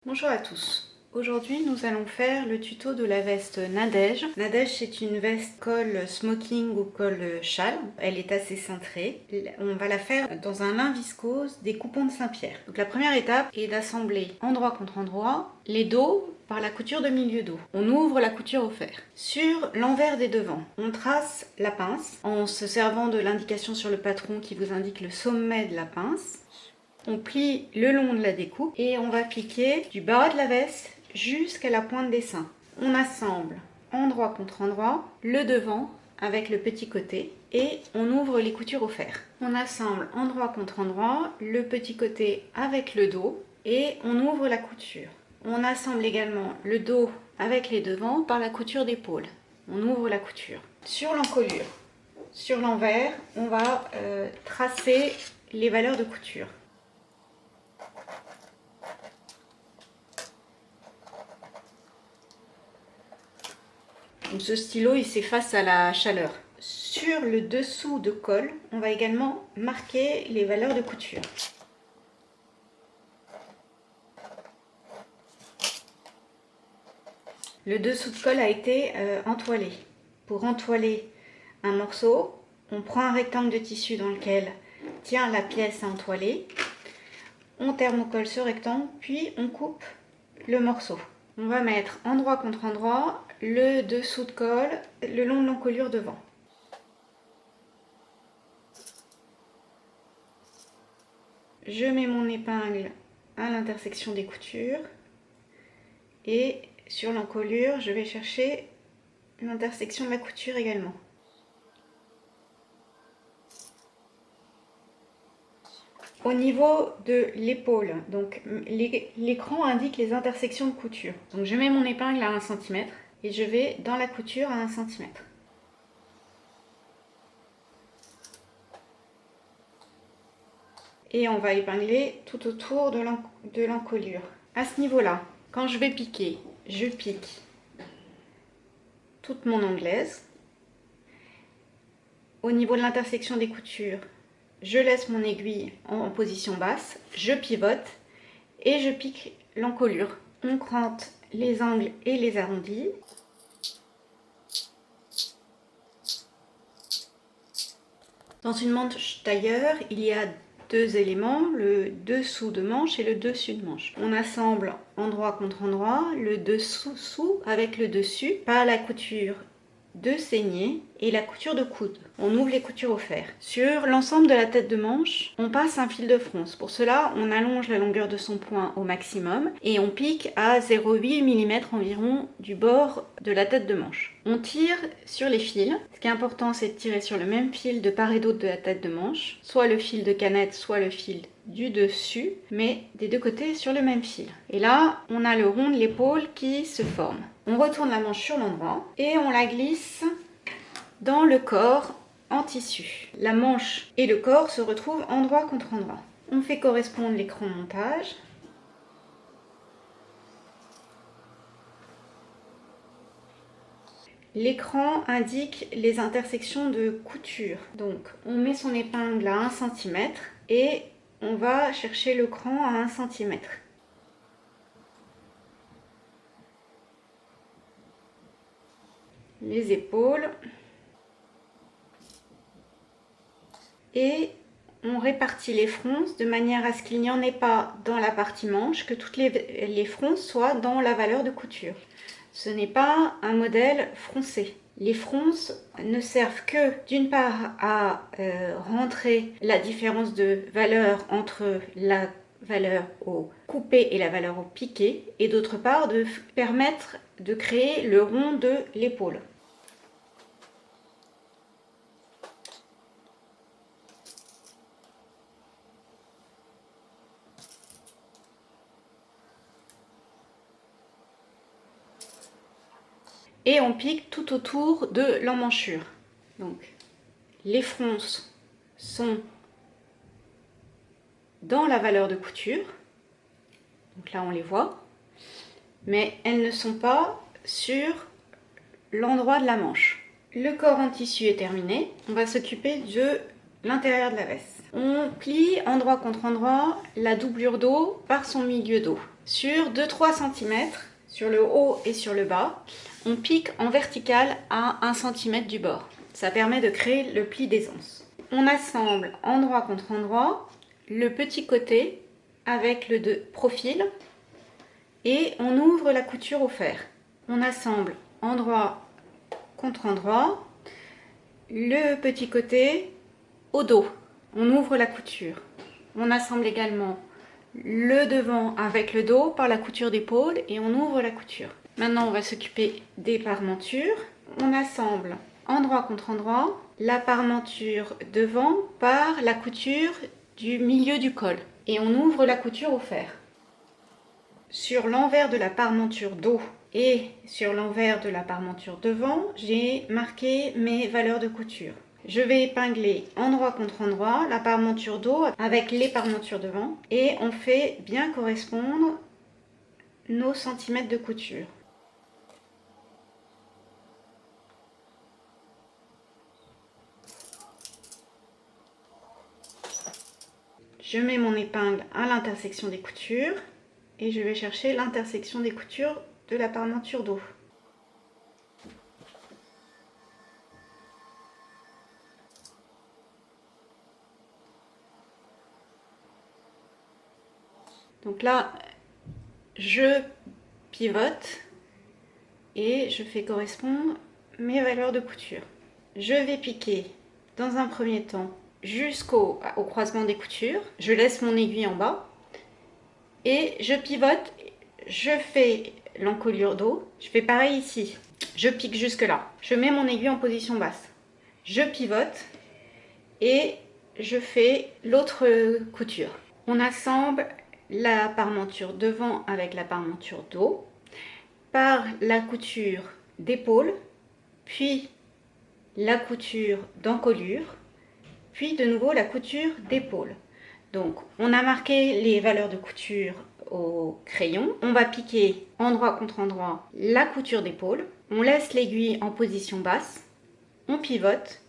Bonjour à tous. Aujourd'hui, nous allons faire le tuto de la veste Nadège. Nadège, c'est une veste col smoking ou col châle. Elle est assez cintrée. On va la faire dans un lin viscose des coupons de Saint-Pierre. Donc la première étape est d'assembler endroit contre endroit les dos par la couture de milieu dos. On ouvre la couture au fer. Sur l'envers des devants, on trace la pince en se servant de l'indication sur le patron qui vous indique le sommet de la pince. On plie le long de la découpe et on va piquer du bas de la veste jusqu'à la pointe des seins. On assemble endroit contre endroit le devant avec le petit côté et on ouvre les coutures au fer. On assemble endroit contre endroit le petit côté avec le dos et on ouvre la couture. On assemble également le dos avec les devants par la couture d'épaule. On ouvre la couture. Sur l'encolure, sur l'envers, on va tracer les valeurs de couture. Donc ce stylo, il s'efface à la chaleur. Sur le dessous de col, on va également marquer les valeurs de couture. Le dessous de col a été entoilé. Pour entoiler un morceau, on prend un rectangle de tissu dans lequel tient la pièce à entoiler. On thermocolle ce rectangle, puis on coupe le morceau. On va mettre endroit contre endroit le dessous de col le long de l'encolure devant. Je mets mon épingle à l'intersection des coutures et sur l'encolure, je vais chercher l'intersection de la couture également. Au niveau de l'épaule, donc l'écran indique les intersections de couture. Donc je mets mon épingle à 1 cm et je vais dans la couture à 1 cm. Et on va épingler tout autour de l'encolure. À ce niveau-là, quand je vais piquer, je pique toute mon anglaise. Au niveau de l'intersection des coutures, je laisse mon aiguille en position basse, je pivote et je pique l'encolure. On crante les angles et les arrondis. Dans une manche tailleur, il y a deux éléments, le dessous de manche et le dessus de manche. On assemble endroit contre endroit, le dessous avec le dessus, par la couture de saignée et la couture de coude. On ouvre les coutures au fer. Sur l'ensemble de la tête de manche, on passe un fil de fronce. Pour cela, on allonge la longueur de son point au maximum et on pique à 0,8 mm environ du bord de la tête de manche. On tire sur les fils. Ce qui est important, c'est de tirer sur le même fil de part et d'autre de la tête de manche, soit le fil de canette, soit le fil du dessus, mais des deux côtés sur le même fil. Et là, on a le rond de l'épaule qui se forme. On retourne la manche sur l'endroit et on la glisse dans le corps en tissu. La manche et le corps se retrouvent endroit contre endroit. On fait correspondre l'écran montage. L'écran indique les intersections de couture. Donc, on met son épingle à 1 cm et on va chercher le cran à 1 cm. Les épaules. Et on répartit les fronces de manière à ce qu'il n'y en ait pas dans la partie manche, que toutes les fronces soient dans la valeur de couture. Ce n'est pas un modèle froncé. Les fronces ne servent que d'une part à rentrer la différence de valeur entre la valeur au coupé et la valeur au piqué, et d'autre part de permettre de créer le rond de l'épaule. Et on pique tout autour de l'emmanchure. Donc, les fronces sont dans la valeur de couture. Donc là, on les voit. Mais elles ne sont pas sur l'endroit de la manche. Le corps en tissu est terminé. On va s'occuper de l'intérieur de la veste. On plie endroit contre endroit la doublure dos par son milieu dos. Sur 2-3 cm, sur le haut et sur le bas, on pique en vertical à 1 cm du bord. Ça permet de créer le pli des anses. On assemble endroit contre endroit le petit côté avec le profil et on ouvre la couture au fer. On assemble endroit contre endroit le petit côté au dos. On ouvre la couture. On assemble également le devant avec le dos par la couture d'épaule et on ouvre la couture. Maintenant, on va s'occuper des parmentures. On assemble endroit contre endroit la parmenture devant par la couture du milieu du col et on ouvre la couture au fer. Sur l'envers de la parmenture dos et sur l'envers de la parmenture devant, j'ai marqué mes valeurs de couture. Je vais épingler endroit contre endroit la parmenture dos avec les parmentures devant et on fait bien correspondre nos centimètres de couture. Je mets mon épingle à l'intersection des coutures et je vais chercher l'intersection des coutures de la parmenture dos. Donc là, je pivote et je fais correspondre mes valeurs de couture. Je vais piquer dans un premier temps jusqu'au croisement des coutures. Je laisse mon aiguille en bas et je pivote. Je fais l'encolure dos. Je fais pareil ici. Je pique jusque là. Je mets mon aiguille en position basse. Je pivote et je fais l'autre couture. On assemble la parmenture devant avec la parmenture dos par la couture d'épaule, puis la couture d'encolure, puis de nouveau la couture d'épaule. Donc on a marqué les valeurs de couture au crayon. On va piquer endroit contre endroit la couture d'épaule. On laisse l'aiguille en position basse. On pivote.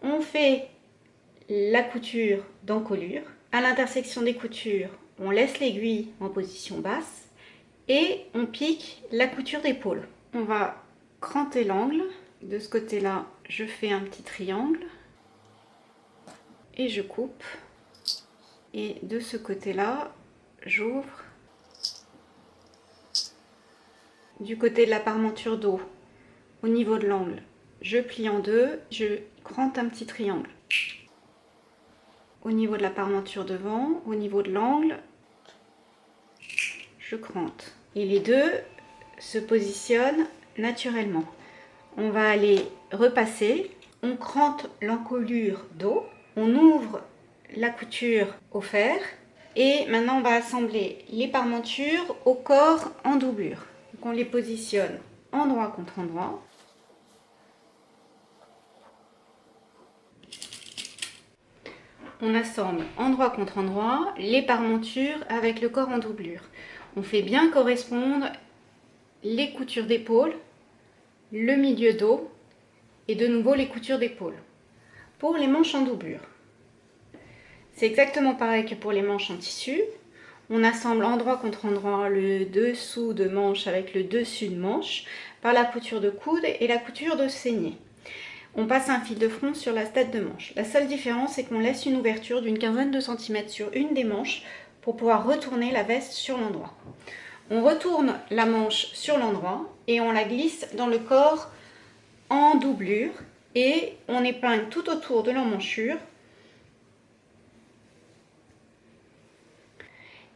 On fait la couture d'encolure. À l'intersection des coutures, on laisse l'aiguille en position basse et on pique la couture d'épaule. On va cranter l'angle. De ce côté-là, je fais un petit triangle et je coupe. Et de ce côté-là, j'ouvre. Du côté de la parmenture dos, au niveau de l'angle, je plie en deux, je crante un petit triangle. Au niveau de la parmenture devant, au niveau de l'angle, je crante. Et les deux se positionnent naturellement. On va aller repasser, on crante l'encolure dos, on ouvre la couture au fer et maintenant on va assembler les parmentures au corps en doublure. Donc on les positionne endroit contre endroit. On assemble endroit contre endroit les parmentures avec le corps en doublure. On fait bien correspondre les coutures d'épaule, le milieu dos et de nouveau les coutures d'épaule. Pour les manches en doublure, c'est exactement pareil que pour les manches en tissu. On assemble endroit contre endroit le dessous de manche avec le dessus de manche par la couture de coude et la couture de saignée. On passe un fil de front sur la tête de manche. La seule différence, c'est qu'on laisse une ouverture d'une quinzaine de centimètres sur une des manches pour pouvoir retourner la veste sur l'endroit. On retourne la manche sur l'endroit et on la glisse dans le corps en doublure et on épingle tout autour de l'emmanchure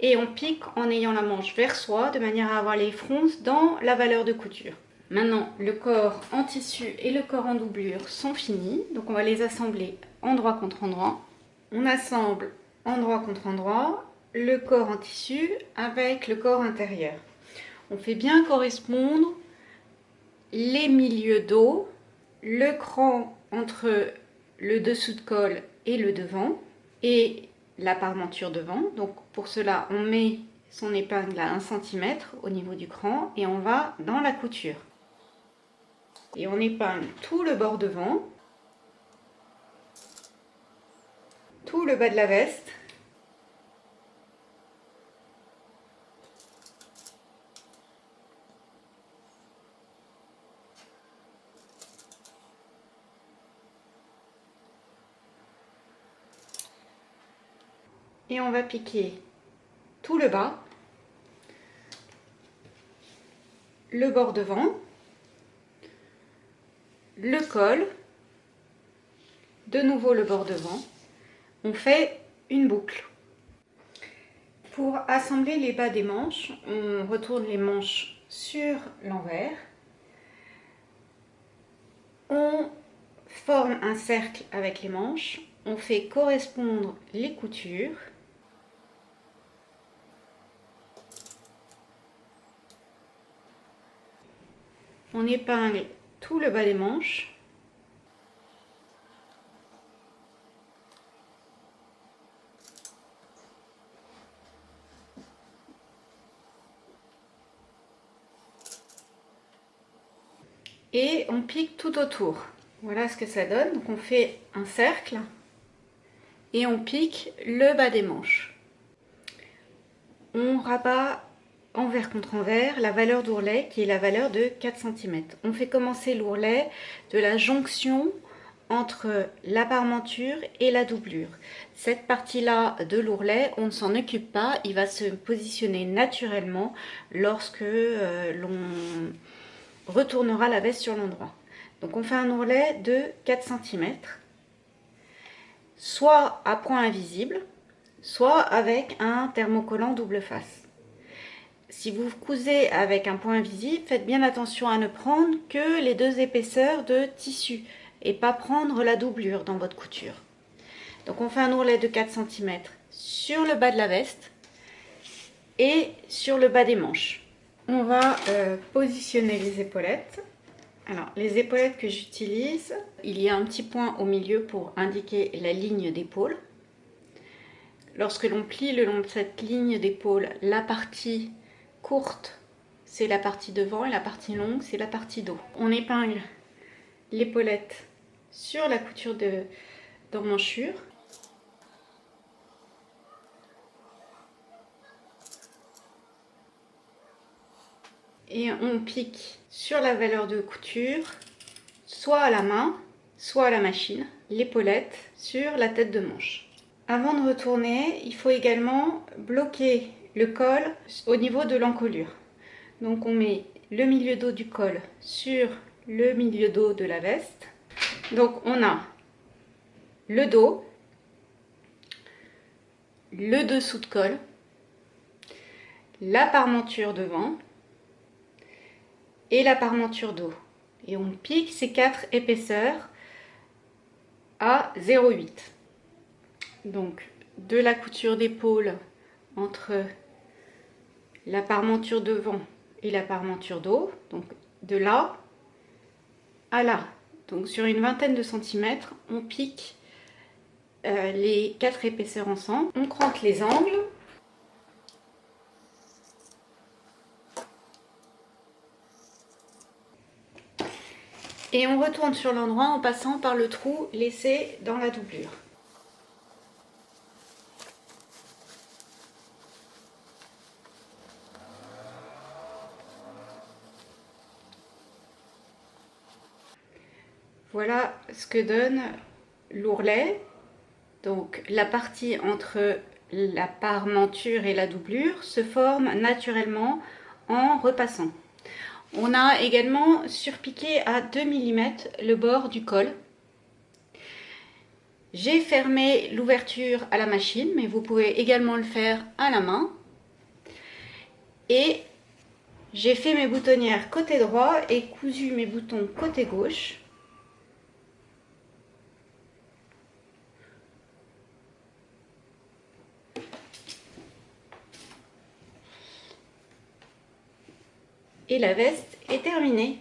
et on pique en ayant la manche vers soi de manière à avoir les fronces dans la valeur de couture. Maintenant, le corps en tissu et le corps en doublure sont finis, donc on va les assembler endroit contre endroit. On assemble endroit contre endroit le corps en tissu avec le corps intérieur. On fait bien correspondre les milieux dos, le cran entre le dessous de col et le devant et la parmenture devant. Donc pour cela, on met son épingle à 1 cm au niveau du cran et on va dans la couture. Et on épingle tout le bord devant, tout le bas de la veste. Et on va piquer tout le bas, le bord devant, le col, de nouveau le bord devant. On fait une boucle. Pour assembler les bas des manches, on retourne les manches sur l'envers. On forme un cercle avec les manches. On fait correspondre les coutures. On épingle tout le bas des manches. Et on pique tout autour. Voilà ce que ça donne. Donc on fait un cercle et on pique le bas des manches. On rabat envers contre envers la valeur d'ourlet qui est la valeur de 4 cm. On fait commencer l'ourlet de la jonction entre la parmenture et la doublure. Cette partie-là de l'ourlet, on ne s'en occupe pas, il va se positionner naturellement lorsque l'on retournera la veste sur l'endroit. Donc on fait un ourlet de 4 cm, soit à point invisible, soit avec un thermocollant double face. Si vous cousez avec un point invisible, faites bien attention à ne prendre que les 2 épaisseurs de tissu et pas prendre la doublure dans votre couture. Donc on fait un ourlet de 4 cm sur le bas de la veste et sur le bas des manches. On va positionner les épaulettes. Alors les épaulettes que j'utilise, il y a un petit point au milieu pour indiquer la ligne d'épaule. Lorsque l'on plie le long de cette ligne d'épaule, la partie courte c'est la partie devant et la partie longue c'est la partie dos. On épingle l'épaulette sur la couture d'emmanchure. Et on pique sur la valeur de couture, soit à la main, soit à la machine, l'épaulette sur la tête de manche. Avant de retourner, il faut également bloquer le col au niveau de l'encolure. Donc on met le milieu dos du col sur le milieu dos de la veste. Donc on a le dos, le dessous de col, la parmenture devant et la parmenture dos. Et on pique ces 4 épaisseurs à 0,8. Donc de la couture d'épaule entre la parmenture devant et la parmenture dos, donc de là à là. Donc sur une vingtaine de centimètres, on pique les 4 épaisseurs ensemble. On croque les angles. Et on retourne sur l'endroit en passant par le trou laissé dans la doublure. Voilà ce que donne l'ourlet. Donc la partie entre la parmenture et la doublure se forme naturellement en repassant. On a également surpiqué à 2 mm le bord du col. J'ai fermé l'ouverture à la machine, mais vous pouvez également le faire à la main. Et j'ai fait mes boutonnières côté droit et cousu mes boutons côté gauche. Et la veste est terminée.